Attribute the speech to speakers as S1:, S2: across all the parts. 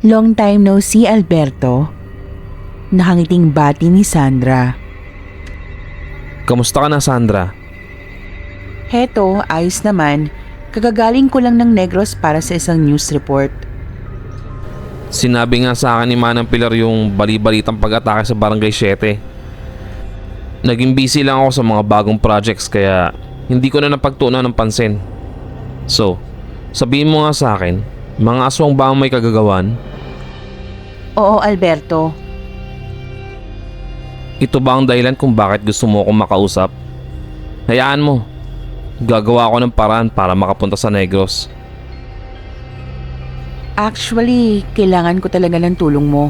S1: Long time no see, Alberto. Nakangiting bati ni Sandra.
S2: Kamusta ka na, Sandra?
S1: Heto, ayos naman. Kagagaling ko lang ng Negros para sa isang news report.
S2: Sinabi nga sa akin ni Manang Pilar yung bali-balitang pag-atake sa Barangay 7. Naging busy lang ako sa mga bagong projects kaya hindi ko na napagtuunan ng pansin. So, sabihin mo nga sa akin, mga aswang ba ang may kagagawan?
S1: Oo, Alberto.
S2: Ito ba ang dahilan kung bakit gusto mo akong makausap? Hayaan mo. Gagawa ako ng paraan para makapunta sa Negros.
S1: Actually, kailangan ko talaga ng tulong mo.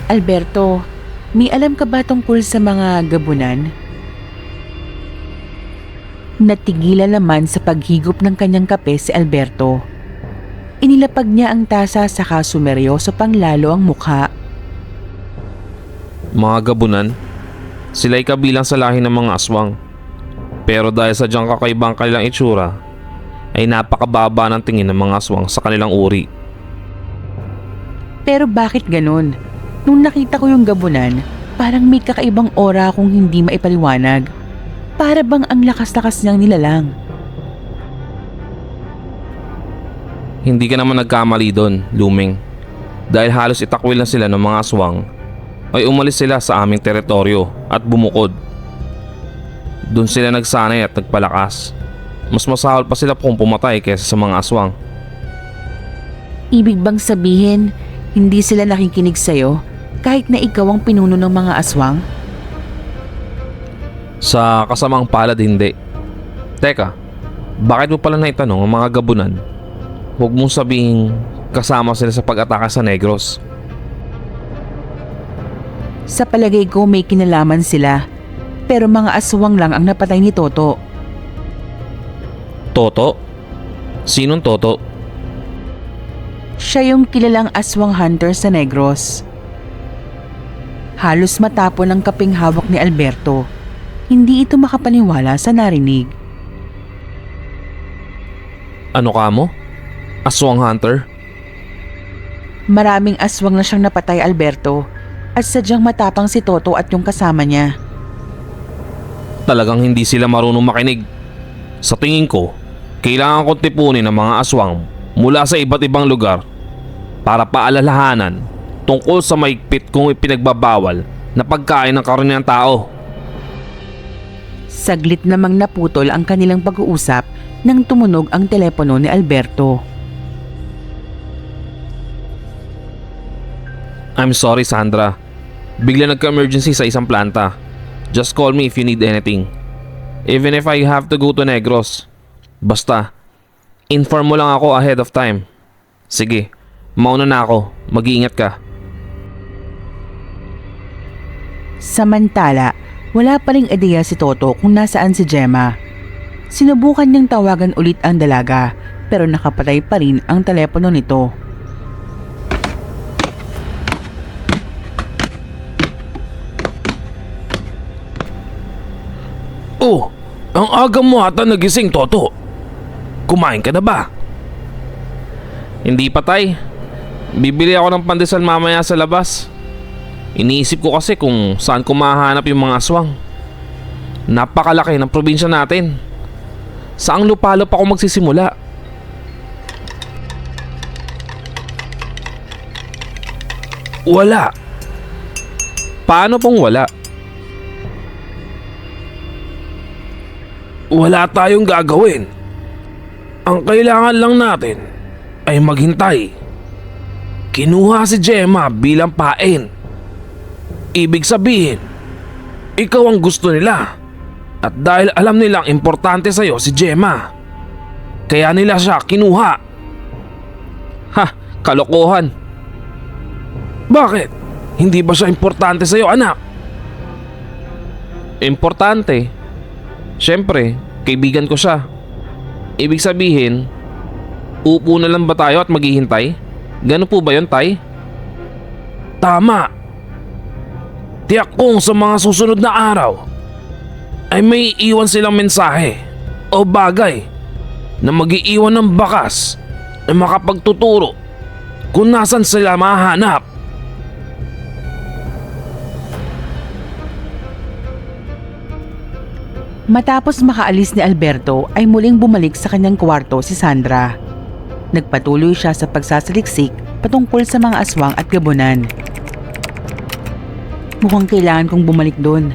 S1: Alberto, may alam ka ba tungkol sa mga gabunan? Natigilan naman sa paghigop ng kanyang kape si Alberto. Inilapag niya ang tasa saka sumeryoso pang lalo ang mukha.
S2: Mga gabunan, sila'y kabilang sa lahi ng mga aswang. Pero dahil sa diyang kakaibang kanilang itsura, ay napakababa ng tingin ng mga aswang sa kanilang uri.
S1: Pero bakit ganun? Nung nakita ko yung gabunan, parang may kakaibang aura akong hindi maipaliwanag. Para bang ang lakas-lakas niyang nilalang.
S2: Hindi ka naman nagkamali doon, Luming. Dahil halos itakwil na sila ng mga aswang, ay umalis sila sa aming teritoryo at bumukod. Doon sila nagsanay at nagpalakas. Mas masahol pa sila kung pumatay kaysa sa mga aswang.
S1: Ibig bang sabihin, hindi sila nakikinig sa'yo kahit na ikaw ang pinuno ng mga aswang?
S2: Sa kasamang palad, hindi. Teka, bakit mo pala naitanong ang mga gabunan? Huwag mong sabihin kasama sila sa pag-atake sa Negros.
S1: Sa palagay ko may kinalaman sila, pero mga aswang lang ang napatay ni Toto.
S2: Toto? Sinong Toto?
S1: Siya yung kilalang aswang hunter sa Negros. Halos matapon ang kaping hawak ni Alberto. Hindi ito makapaniwala sa narinig.
S2: Ano ka mo? Aswang hunter?
S1: Maraming aswang na siyang napatay, Alberto, at sadyang matapang si Toto at yung kasama niya.
S2: Talagang hindi sila marunong makinig. Sa tingin ko, kailangan kong tipunin ng mga aswang mula sa iba't ibang lugar para paalalahanan tungkol sa maigpit kong ipinagbabawal na pagkain ng karaniwang tao.
S1: Saglit namang naputol ang kanilang pag-uusap nang tumunog ang telepono ni Alberto.
S2: I'm sorry, Sandra. Bigla nagka-emergency sa isang planta. Just call me if you need anything. Even if I have to go to Negros. Basta, inform mo lang ako ahead of time. Sige, mauna na ako. Mag-iingat ka.
S1: Samantala, wala pa ring ideya si Toto kung nasaan si Gemma. Sinubukan niyang tawagan ulit ang dalaga pero nakapatay pa rin ang telepono nito.
S2: Oh, ang aga mo ata nagising, Toto. Kumain ka na ba? Hindi pa, tay. Bibili ako ng pandesal mamaya sa labas. Iniisip ko kasi kung saan ko mahanap yung mga aswang. Napakalaki ng probinsya natin. Saang lupalop ako magsisimula? Wala. Paano pong wala? Wala tayong gagawin. Ang kailangan lang natin ay maghintay. Kinuha si Gemma bilang pain. Ibig sabihin, ikaw ang gusto nila. At dahil alam nilang importante sa'yo si Gemma, kaya nila siya kinuha. Ha, kalokohan. Bakit? Hindi ba siya importante sa'yo, anak? Importante? Siyempre, kaibigan ko siya. Ibig sabihin, upo na lang ba tayo at maghihintay? Gano'n po ba yun, tay? Tama. Tiyak kong sa mga susunod na araw ay may iwan silang mensahe o bagay na mag-iiwan ng bakas na makapagtuturo kung nasan sila mahanap.
S1: Matapos makaalis ni Alberto ay muling bumalik sa kanyang kwarto si Sandra. Nagpatuloy siya sa pagsasaliksik patungkol sa mga aswang at gabunan. Mukhang kailangan kong bumalik doon.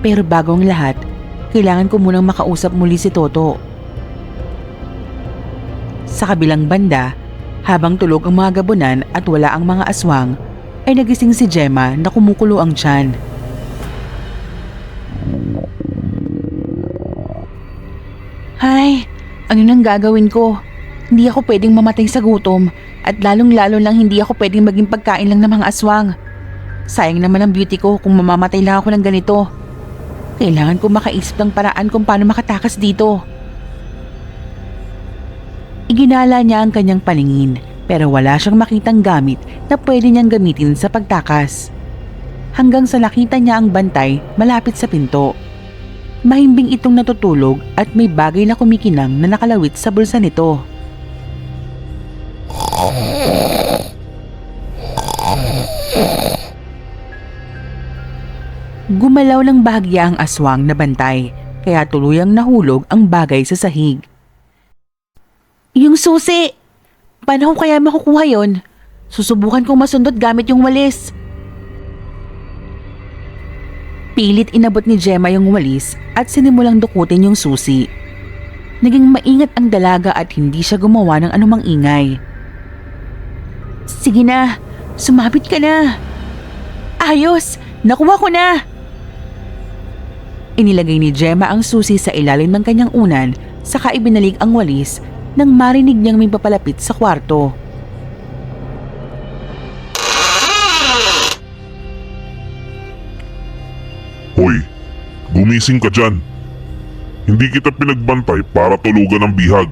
S1: Pero bago ang lahat, kailangan ko munang makausap muli si Toto. Sa kabilang banda, habang tulog ang mga gabunan at wala ang mga aswang, ay nagising si Gemma na kumukulo ang tiyan. Ay, ano nang gagawin ko? Hindi ako pwedeng mamatay sa gutom at lalong-lalo lang hindi ako pwedeng maging pagkain lang ng mga aswang. Sayang naman ang beauty ko kung mamamatay lang ako ng ganito. Kailangan ko makaisip ng paraan kung paano makatakas dito. Iginala niya ang kanyang paningin pero wala siyang makitang gamit na pwede niyang gamitin sa pagtakas. Hanggang sa nakita niya ang bantay malapit sa pinto. Mahimbing itong natutulog at may bagay na kumikinang na nakalawit sa bulsa nito. Gumalaw ng bahagya ang aswang na bantay, kaya tuluyang nahulog ang bagay sa sahig. Yung susi! Paano ko kaya makukuha yon? Susubukan kong masundot gamit yung walis. Pilit inabot ni Gemma yung walis at sinimulang dukutin yung susi. Naging maingat ang dalaga at hindi siya gumawa ng anumang ingay. Sige na, sumabit ka na. Ayos, nakuha ko na. Inilagay ni Gemma ang susi sa ilalim ng kanyang unan saka ibinalik ang walis nang marinig niyang may papalapit sa kwarto.
S3: Hoy, gumising ka dyan. Hindi kita pinagbantay para tulugan ng bihag.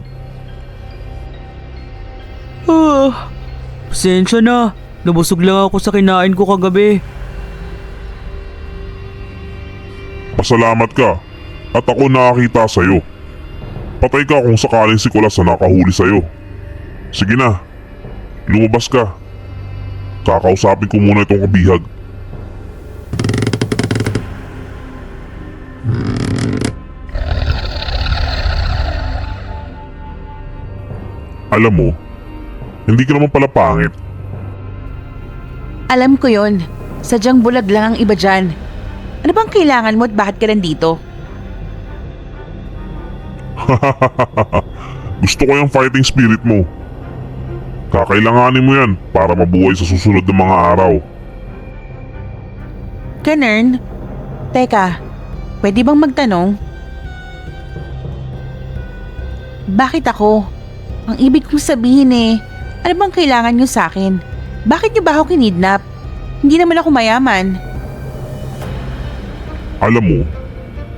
S4: Pasensya na. Nabusog lang ako sa kinain ko kagabi.
S3: Pasalamat ka at ako nakakita sa'yo. Patay ka kung sakaling si Kulas na nakahuli sa'yo. Sige na, lumabas ka. Kakausapin ko muna itong kabihag. Alam mo, hindi ka naman pala pangit.
S1: Alam ko yon. Sadyang bulag lang ang iba dyan. Ano bang kailangan mo at bakit ka nandito?
S3: Gusto ko yung fighting spirit mo. Kakailanganin mo yan para mabuhay sa susunod na mga araw.
S1: Ganun? Teka, pwede bang magtanong? Bakit ako? Ang ibig kong sabihin ano bang kailangan niyo sa akin? Bakit niyo ba ako kinidnap? Hindi naman ako mayaman.
S3: Alam mo,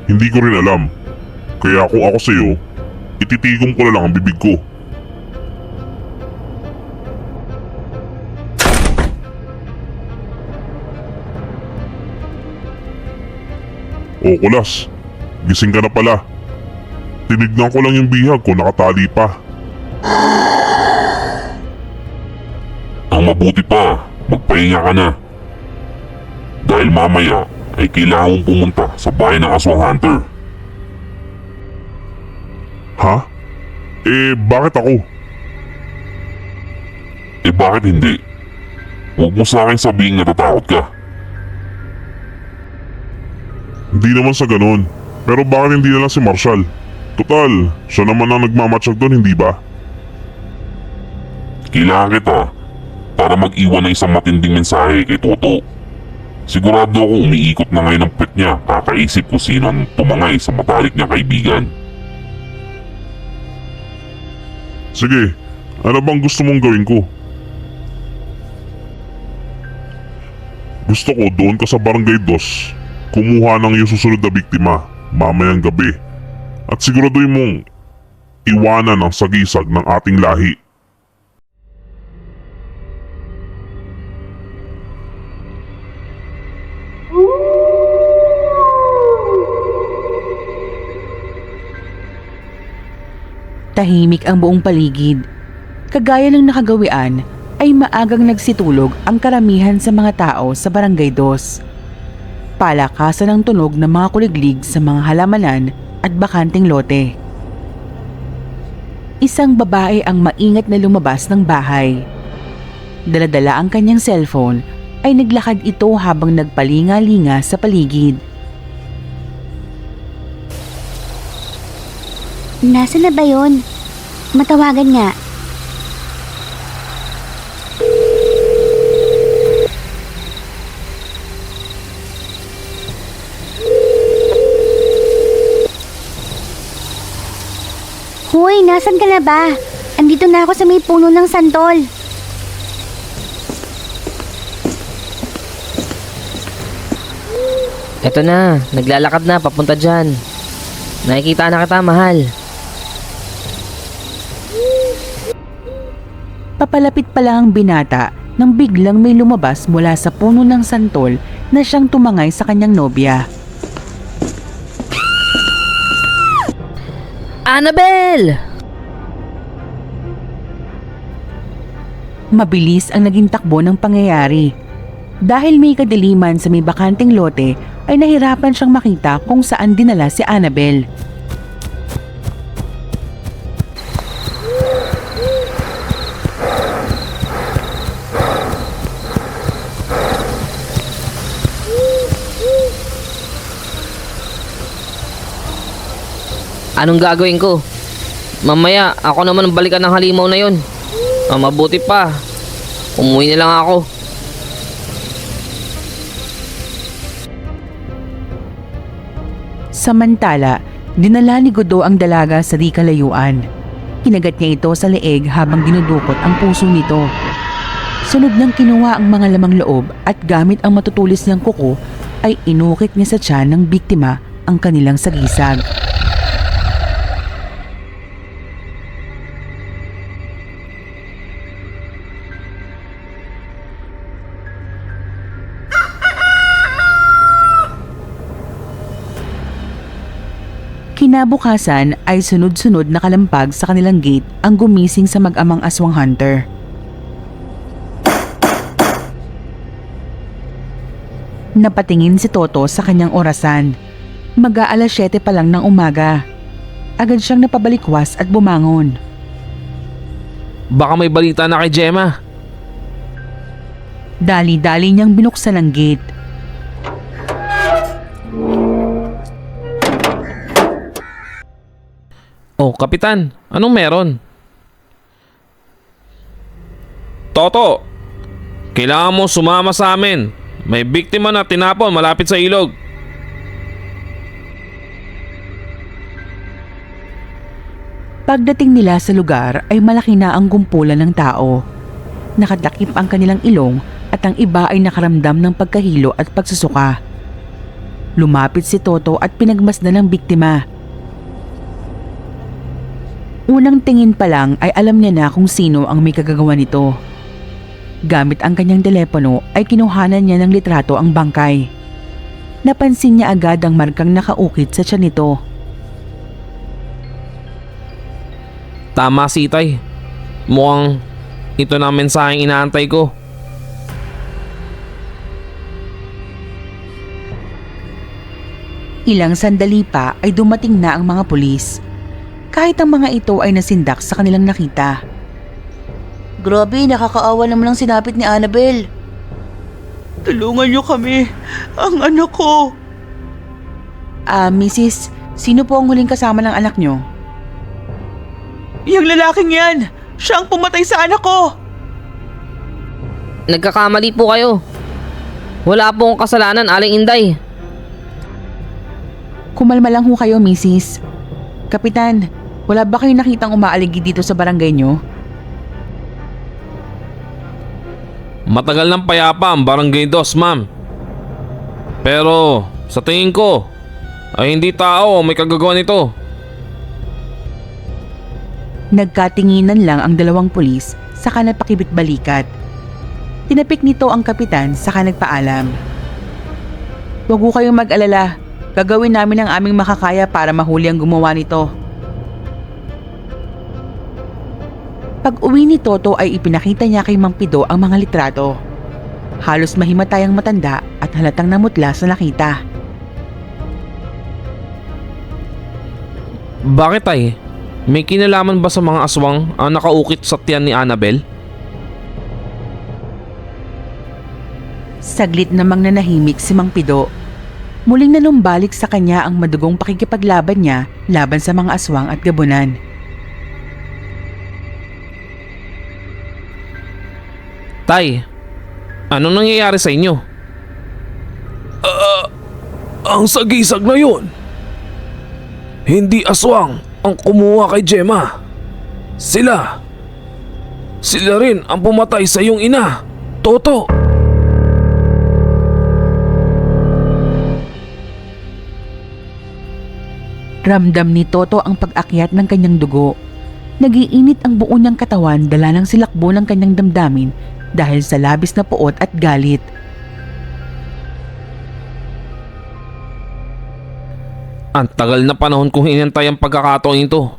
S3: hindi ko rin alam. Kaya kung ako sa'yo, ititigom ko na lang ang bibig ko. O Kulas, gising ka na pala. Tinignan ko lang yung bihag ko nakatali pa.
S5: Ang mabuti pa, magpahinga ka na. Dahil mamaya ay kailangan mong pumunta sa bahay ng Aswang Hunter.
S3: Ha? Bakit ako?
S5: Bakit hindi? Huwag mo sa akin sabihin natatakot ka.
S3: Hindi naman sa ganun. Pero bakit hindi na lang si Marshall? Total, siya naman ang nagmamatsyag doon, hindi ba?
S5: Kailangan kita para mag-iwan ng isang matinding mensahe kay Toto. Sigurado ako umiikot na ngayon ang pet niya, kakaisip kung sino ang tumangay sa matalik niyang kaibigan.
S3: Sige, ano bang gusto mong gawin ko? Gusto ko doon ka sa Barangay 2, kumuha ng iyong susunod na biktima mamayang gabi. At siguraduhin mong iwanan ang sagisag ng ating lahi.
S1: Tahimik ang buong paligid. Kagaya ng nakagawian, ay maagang nagsitulog ang karamihan sa mga tao sa Barangay 2. Palakasan ng tunog ng mga kuliglig sa mga halamanan at bakanting lote. Isang babae ang maingat na lumabas ng bahay. Daladala ang kanyang cellphone ay naglakad ito habang nagpalinga-linga sa paligid.
S6: Nasaan na ba yun? Matawagan nga. Hoy, nasan ka na ba? Andito na ako sa may puno ng santol.
S7: Eto na, naglalakad na papunta dyan. Nakikita na kita, mahal.
S1: Papalapit pa lang ang binata nang biglang may lumabas mula sa puno ng santol na siyang tumangay sa kanyang nobya.
S7: Annabelle!
S1: Mabilis ang naging takbo ng pangyayari. Dahil may kadiliman sa may bakanting lote ay nahirapan siyang makita kung saan dinala si Annabelle.
S7: Anong gagawin ko? Mamaya, ako naman ang balikan ng halimaw na yun. Mabuti pa. Umuwi na lang ako.
S1: Samantala, dinala ni Godo ang dalaga sa di kalayuan. Kinagat niya ito sa leeg habang dinudukot ang puso nito. Sunod nang kinuha ang mga lamang loob at gamit ang matutulis niyang kuko ay inukit niya sa tiyan ng biktima ang kanilang sagisag. Kinabukasan ay sunod-sunod na kalampag sa kanilang gate ang gumising sa mag-amang aswang hunter. Napatingin si Toto sa kanyang orasan. Mag-aalas 7 pa lang ng umaga. Agad siyang napabalikwas at bumangon.
S2: Baka may balita na kay Gemma.
S1: Dali-dali niyang binuksan ang gate.
S2: Oh, Kapitan, anong meron? Toto, kailangan mo sumama sa amin. May biktima na tinapon malapit sa ilog.
S1: Pagdating nila sa lugar ay malaki na ang gumpulan ng tao. Nakatakip ang kanilang ilong at ang iba ay nakaramdam ng pagkahilo at pagsusuka. Lumapit si Toto at pinagmasdan ng biktima. Unang tingin pa lang ay alam niya na kung sino ang may kagagawa nito. Gamit ang kanyang telepono ay kinuhanan niya ng litrato ang bangkay. Napansin niya agad ang markang nakaukit sa tiyan nito.
S2: Tama si Itay. Mukhang ito na ang mensaheng inaantay ko.
S1: Ilang sandali pa ay dumating na ang mga pulis. Kahit ang mga ito ay nasindak sa kanilang nakita.
S8: Grabe, nakakaawa naman ang sinapit ni Annabelle.
S4: Tulungan niyo kami. Ang anak ko.
S1: Mrs., sino po ang huling kasama ng anak nyo?
S4: Yung lalaking yan. Siya ang pumatay sa anak ko.
S7: Nagkakamali po kayo. Wala pong kasalanan, Aling Inday.
S1: Kumalma lang ho kayo, Mrs. Kapitan, wala ba kayong nakitang umaaligi dito sa barangay nyo?
S2: Matagal ng payapa ang Barangay 2, ma'am. Pero sa tingin ko ay hindi tao ang may kagagawa nito.
S1: Nagkatinginan lang ang dalawang pulis saka napakibit balikat. Tinapik nito ang kapitan saka nagpaalam. Huwag ho kayong mag-alala. Gagawin namin ang aming makakaya para mahuli ang gumawa nito. Pag-uwi ni Toto ay ipinakita niya kay Mang Pido ang mga litrato. Halos mahimatay ang matanda at halatang namutla sa nakita.
S2: Bakit tay? May kinalaman ba sa mga aswang ang nakaukit sa tiyan ni Annabel?
S1: Saglit namang nanahimik si Mang Pido. Muling nanumbalik sa kanya ang madugong pakikipaglaban niya laban sa mga aswang at gabunan.
S2: Tay, anong nangyayari sa inyo? Ang sagisag na yun. Hindi aswang ang kumuha kay Gemma. Sila rin ang pumatay sa iyong ina, Toto.
S1: Ramdam ni Toto ang pag-akyat ng kanyang dugo. Nagiinit ang buo niyang katawan dala ng silakbo ng kanyang damdamin dahil sa labis na puot at galit.
S2: Ang tagal na panahon kong hinintay ang pagkakataon ito.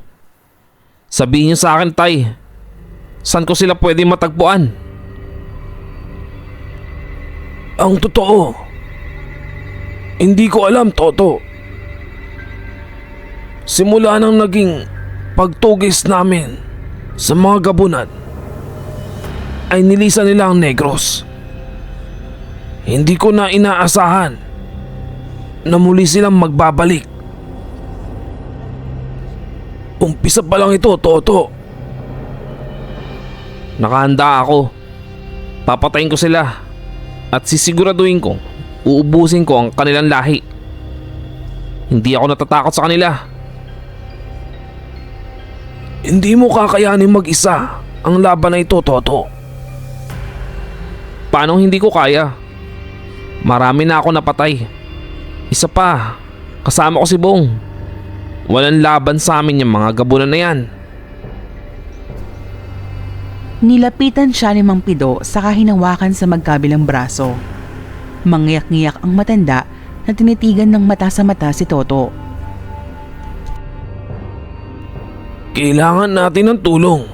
S2: Sabihin niyo sa akin, tay, saan ko sila pwede matagpuan? Ang totoo, hindi ko alam, Toto. Simula nang naging pagtugis namin sa mga gabunan, ay nilisan nila ang Negros. Hindi ko na inaasahan na muli silang magbabalik. Umpisa pa lang ito, Toto. Nakahanda ako. Papatayin ko sila at sisiguraduhin kong uubusin ko ang kanilang lahi. Hindi ako natatakot sa kanila. Hindi mo kakayanin mag-isa ang laban na ito, Toto. Paano hindi ko kaya? Marami na ako napatay. Isa pa, kasama ko si Bong. Walang laban sa amin yung mga gabunan na yan.
S1: Nilapitan siya ni Mang Pido saka hinawakan sa magkabilang braso. Mangyak-ngiyak ang matanda na tinitigan ng mata sa mata si Toto.
S2: Kailangan natin ng tulong.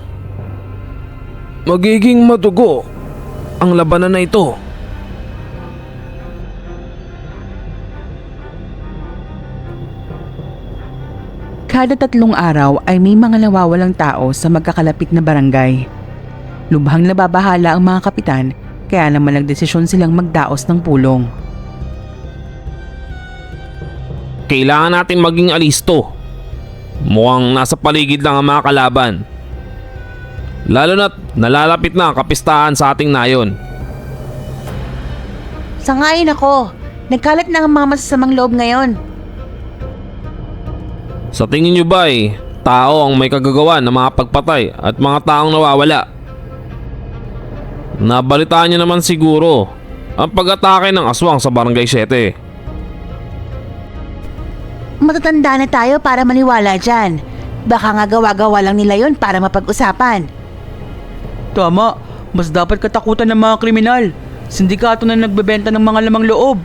S2: Magiging madugo ang labanan na ito.
S1: Kada 3 araw ay may mga nawawalang tao sa magkakalapit na barangay. Lubhang nababahala ang mga kapitan kaya naman nagdesisyon silang magdaos ng pulong.
S2: Kailangan natin maging alisto. Mukhang nasa paligid lang ang mga kalaban. Lalo na't nalalapit na ang kapistahan sa ating nayon.
S8: Sangayon ako. Nagkalat na ang mga masasamang loob ngayon.
S2: Sa tingin nyo ba tao ang may kagagawa ng mga pagpatay at mga taong nawawala? Nabalitaan nyo naman siguro ang pag-atake ng aswang sa Barangay 7.
S8: Matatanda na tayo para maniwala dyan. Baka nga gawa-gawa lang nila yon para mapag-usapan.
S4: Tama, mas dapat katakutan ng mga kriminal. Sindikato na nagbebenta ng mga lamang loob.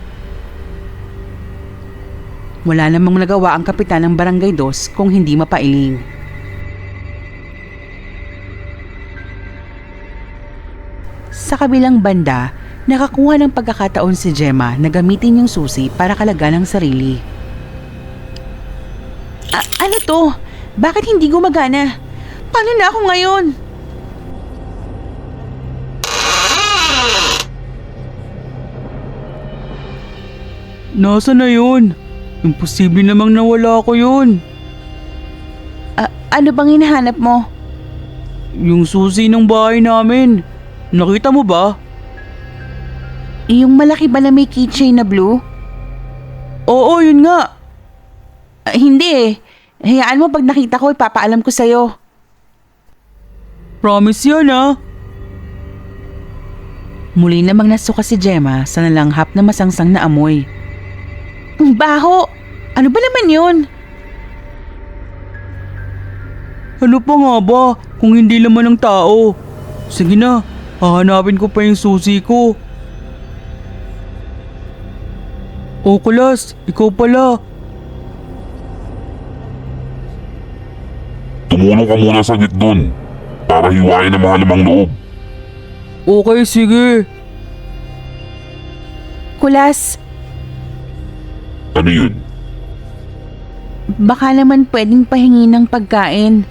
S1: Wala namang nagawa ang kapitan ng Barangay 2 kung hindi mapailing. Sa kabilang banda, nakakuha ng pagkakataon si Gemma na gamitin yung susi para kalagan ang sarili. Ano to? Bakit hindi gumagana? Paano na ako ngayon?
S4: Nasaan na yun? Imposible namang nawala ako yun.
S1: Ano bang hinahanap mo?
S4: Yung susi ng bahay namin. Nakita mo ba?
S1: Yung malaki ba na may keychain na blue?
S4: Oo, yun nga.
S1: Hindi eh. Hayaan mo pag nakita ko, ipapaalam ko sa'yo.
S4: Promise yan ah.
S1: Muli namang nasuka si Gemma sa nalanghap na masangsang na amoy. Ang baho! Ano ba naman yun?
S4: Ano pa nga ba kung hindi laman ng tao? Sige na, hahanapin ko pa yung susi ko. O Kulas, ikaw pala.
S5: Tumulong ka muna saglit dun. para hiwain ang mahalamang loob.
S4: Okay, sige.
S1: Kulas,
S5: Ano yun?
S1: baka naman pwedeng pahingi ng pagkain.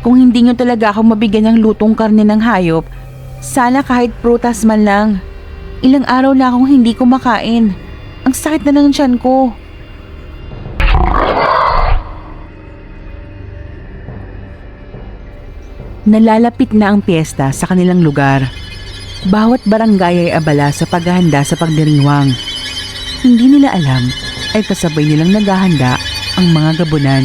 S1: Kung hindi nyo talaga ako mabigyan ng lutong karne ng hayop, sana kahit prutas man lang. Ilang araw na akong hindi kumakain. Ang sakit na ng tiyan ko. Nalalapit na ang piyesta sa kanilang lugar. Bawat barangay ay abala sa paghahanda sa pagdiriwang. Hindi nila alam ay kasabay nilang naghahanda ang mga gabunan.